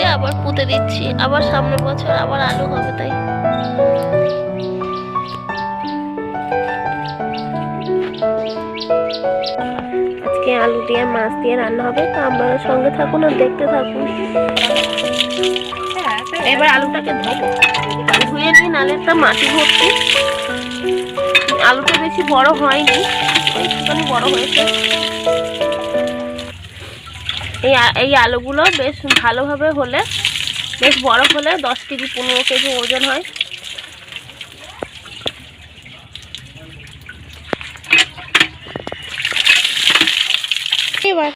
দিয়ে আবার পুঁতে দিচ্ছি, আবার সামনের বছর আবার আলু হবে তাই। আজকে আলু দিয়ে মাছ দিয়ে রান্না হবে, তো আপনারা সঙ্গে থাকুন আর দেখতে থাকুন। এবার আলুটাকে ধুয়ে নিই, নালে একটা মাটি ভর্তি। আলুটা বেশি বড় হয়নি, একটুখানি বড় হয়েছে। এই আলুগুলো বেশ ভালোভাবে হলে, বেশ বড় হলে 10 কেজি 15 কেজি ওজন হয়। এবার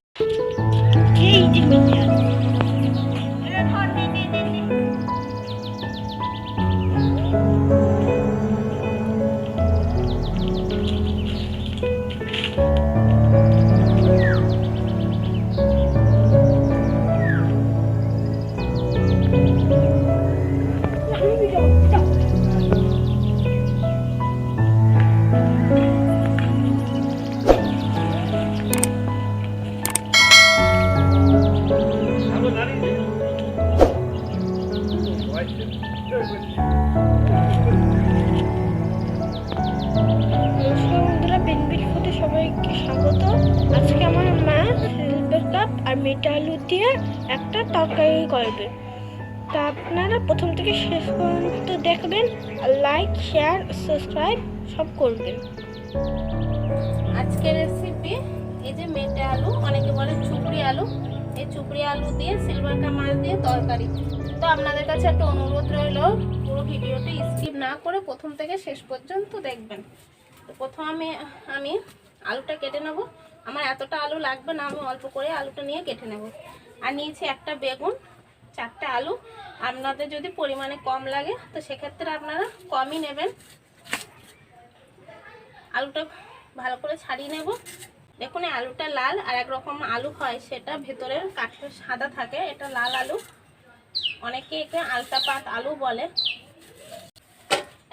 বেনভিল ফুডে সবাইকে স্বাগত। আজকে আমার মা সিলভার কাপ আর মিঠা আলু দিয়ে একটা তরকারি করবে, তা আপনারা প্রথম থেকে শেষ পর্যন্ত দেখবেন, লাইক শেয়ার সাবস্ক্রাইব সব করবেন। আজকের রেসিপি এই যে মেটে আলু, অনেকে বলে চুপড়ি আলু, এই চুপড়ি আলু দিয়ে সিলভার কাপ মাছ দিয়ে তরকারি। তো আপনাদের কাছে একটা অনুরোধ রইল, পুরো ভিডিওটি স্কিপ না করে প্রথম থেকে শেষ পর্যন্ত দেখবেন। তো প্রথমে আমি আলুটা কেটে নেব। আমার এতটা আলু লাগবে না, আমি অল্প করে আলুটা নিয়ে কেটে নেব। আর নিয়েছি একটা বেগুন, 4টে আলু। আপনাদের যদি পরিমাণে কম লাগে তো সেক্ষেত্রে আপনারা কমই নেবেন। আলুটা ভালো করে ছাড়িয়ে নেব। দেখুন এই আলুটা লাল, আর একরকম আলু হয় সেটা ভেতরের কাঠটা সাদা থাকে, এটা লাল আলু। অনেকে একে আলতা পাত আলু বলে।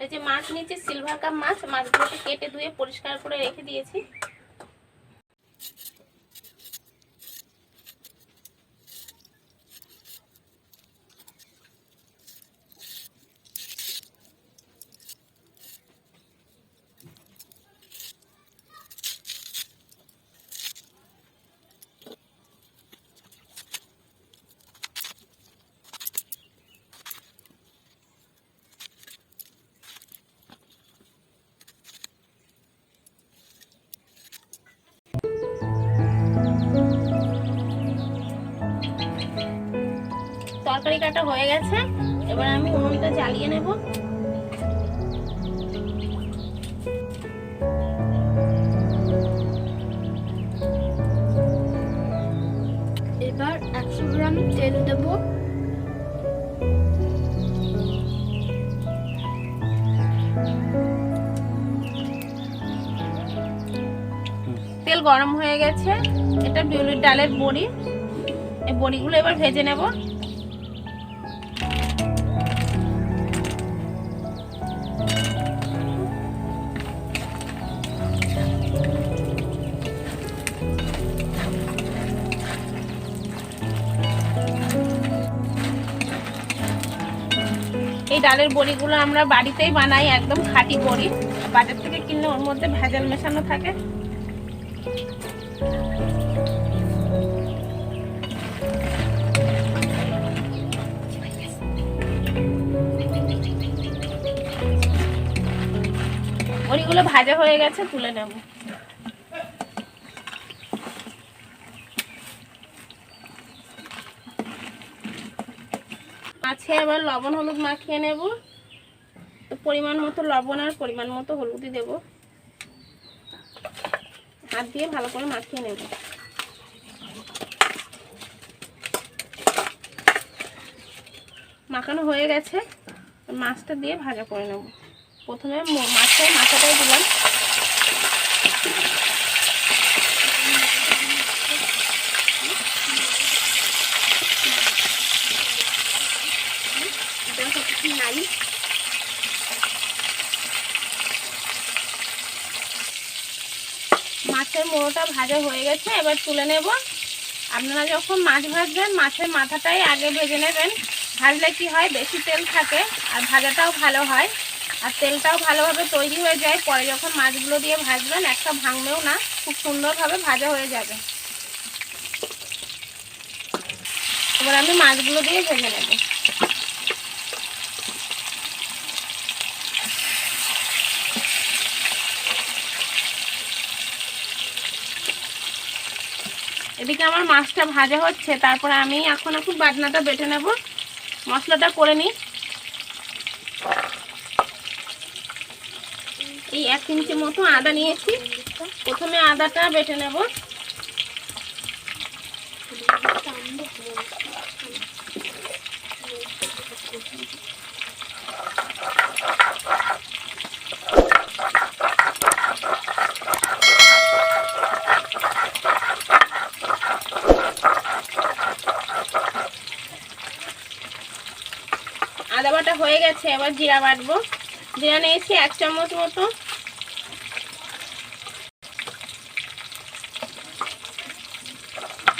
এই যে মাছ নিয়েছি সিলভার কাপ মাছ, মাছগুলোকে কেটে ধুয়ে পরিষ্কার করে রেখে দিয়েছি। তরকারি কাটা হয়ে গেছে, এবার আমি উনুনটা জ্বালিয়ে নেব। এবার 100 গ্রাম তেল দেব। তেল গরম হয়ে গেছে, এটা বিউলির ডালের বড়ি। এই বড়িগুলো এবার ভেজে নেব। এই ডালের বড়িগুলো আমরা বাড়িতেই বানাই, একদম খাঁটি বড়ি। বাজার থেকে কিনলে ওর মধ্যে ভেজাল মেশানো থাকে। বড়িগুলো ভাজা হয়ে গেছে, তুলে নেব। মাছে আবার লবণ হলুদ মাখিয়ে নেব। তো পরিমাণ মতো লবণ আর পরিমাণ মতো হলুদই দেব। হাত দিয়ে ভালো করে মাখিয়ে নেব। মাখানো হয়ে গেছে, মাছটা দিয়ে ভাজা করে নেব। প্রথমে মাছের মাথাটাই দিলাম। মাছের মোড়োটা ভাজা হয়ে গেছে, এবার তুলে নেব। আপনারা যখন মাছ ভাজবেন মাছের মাথাটাই আগে ভেজে নেবেন। ভাজলে কি হয়, বেশি তেল থাকে আর ভাজাটাও ভালো হয় আর তেলটাও ভালোভাবে তৈরি হয়ে যায়। পরে যখন মাছগুলো দিয়ে ভাজবেন একটা ভাঙবেও না, খুব সুন্দরভাবে ভাজা হয়ে যাবে। এবার আমি মাছগুলো দিয়ে ভেজে নেব। এদিকে আমার মাছটা ভাজা হচ্ছে, তারপরে আমি এখন একটু বাটনাটা বেটে নেব। মশলাটা করে নিই। এই 1 ইঞ্চি মতো আদা নিয়েছি, প্রথমে আদাটা বেটে নেব। আদা বাটা হয়ে গেছে, এবার জিরা বাটবো। জিরা নিয়েছি 1 চামচ মতো।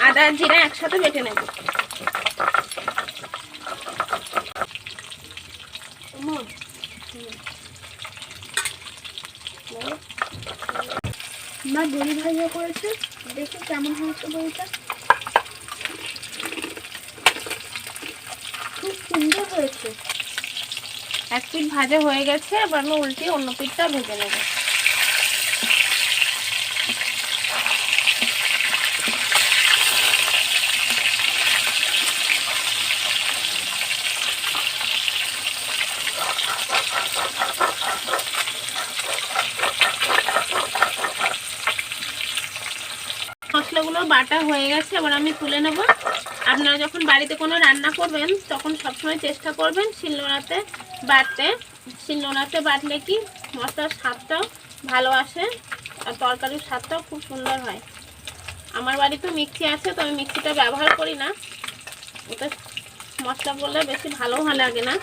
আদা আর জিরা একসাথে বেটে নেব। মা বড়ি ভাজা করেছে, দেখি কেমন হয়েছে বড়িটা। খুব সুন্দর হয়েছে। 1 পিঠ ভাজা হয়ে গেছে, এবার আমি উল্টে অন্য পিঠটা ভেজে নেব। মশলাগুলো বাটা হয়ে গেছে, এবার আমি তুলে নেব। আপনারা যখন বাড়িতে কোনো রান্না করবেন তখন সবসময় চেষ্টা করবেন শিলনোড়াতে বাটতে। শিলনোড়াতে বাটলে কি মশলার স্বাদটাও ভালো আসে আর তরকারির স্বাদটাও খুব সুন্দর হয়। আমার বাড়িতে মিক্সি আছে, তো আমি মিক্সিটা ব্যবহার করি না, ওটা মশলা করলে বেশি ভালো লাগে না।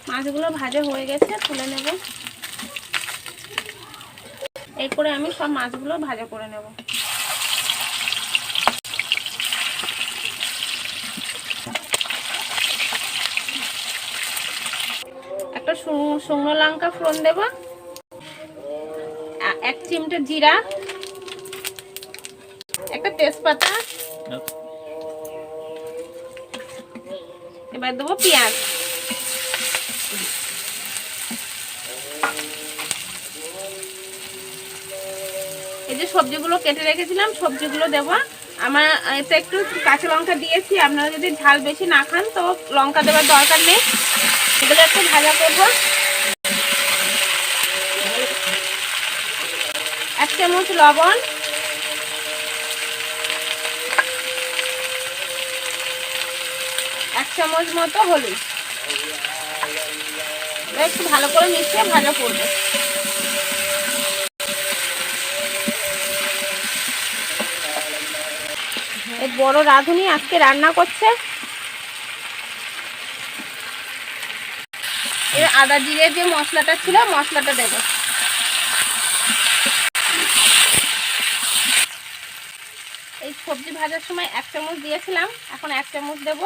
মাছগুলো ভাজা হয়ে গেছে, তুলে নেব। এই করে আমি সব মাছগুলো ভাজা করে নেব। একটা শুকনো লঙ্কা ফোড়ন দেব, 1 চিমটে জিরা, একটা তেজপাতা, এবার দেবো পেঁয়াজ। এই যে সবজিগুলো কেটে রেখেছিলাম সবজিগুলো দেব। আমার এতে একটু কাঁচা লঙ্কা দিয়েছি, আপনারা যদি ঝাল বেশি না খান তো লঙ্কা দেওয়ার দরকার নেই। এগুলো একটু ভাজা করব। 1 চামচ লবণ, 1 চামচ মতো হলুদ, একটু ভালো করে মিশিয়ে ভাজা করব। এই বড় রাঁধুনি আজকে রান্না করছে। এর আদা জিরে যে মশলাটা ছিল মশলাটা দেব। এই সবজি ভাজার সময় 1 চামচ দিয়েছিলাম, এখন 1 চামচ দেব।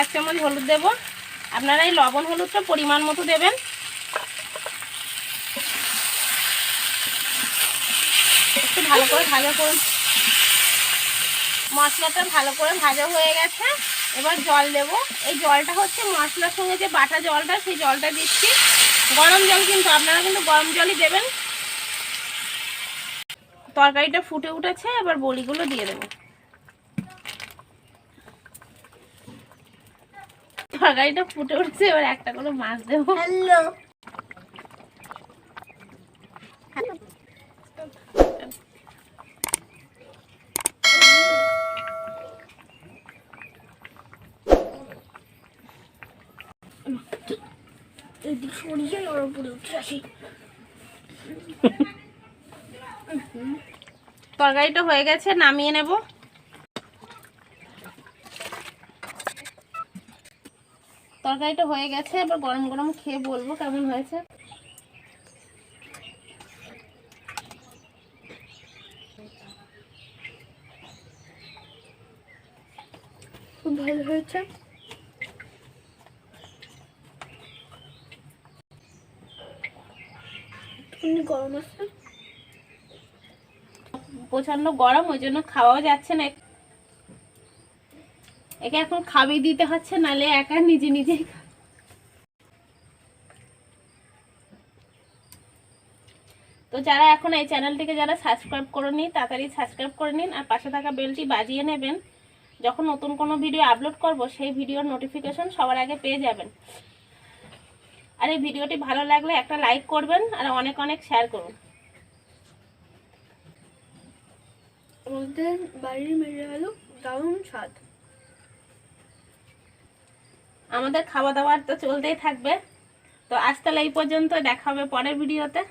1 চামচ হলুদ দেব। আপনারা এই লবণ হলুদটা পরিমাণ মতো দেবেন। একটু ভালো করে ভাজা করুন। মশলাটা ভালো করে ভাজা হয়ে গেছে, এবার জল দেব। এই জলটা হচ্ছে মশলার সঙ্গে যে বাটা জলটা, সেই জলটা দিচ্ছি। গরম জল, কিন্তু আপনারা কিন্তু গরম জলই দেবেন। তরকারিটা ফুটে উঠেছে, এবার বড়িগুলো দিয়ে দেব। তরকারিটা ফুটে উঠছে, এবার একটা করে মাছ দেবো। হ্যালো, এদিক সরিয়ে ওর উপরে উঠে আসি। তরকারিটা হয়ে গেছে, নামিয়ে নেব। তরকারিটা হয়ে গেছে, এবার গরম গরম খেয়ে বলবো কেমন হয়েছে। ভালো হয়েছে। একটুখানি গরম আছে, প্রচন্ড গরম, ওই জন্য খাওয়াও যাচ্ছে না। একে এখন খাবি দিতে হচ্ছে, নালে একা নিজে নিজেই। তো যারা এখন এই চ্যানেলটিকে যারা সাবস্ক্রাইব করেনি তাড়াতাড়ি সাবস্ক্রাইব করে নিন, আর পাশে থাকা বেলটি বাজিয়ে নেবেন। যখন নতুন কোনো ভিডিও আপলোড করব সেই ভিডিওর নোটিফিকেশন সবার আগে পেয়ে যাবেন। আর এই ভিডিওটি ভালো লাগলে একটা লাইক করবেন আর অনেক অনেক শেয়ার করুন। আমাদের বাড়ির মেরে আলু দারুণ স্বাদ। আমাদের খাওয়া দাওয়ার তো চলতেই থাকবে। তো আজ তাহলে এই পর্যন্ত, দেখা হবে পরের ভিডিওতে।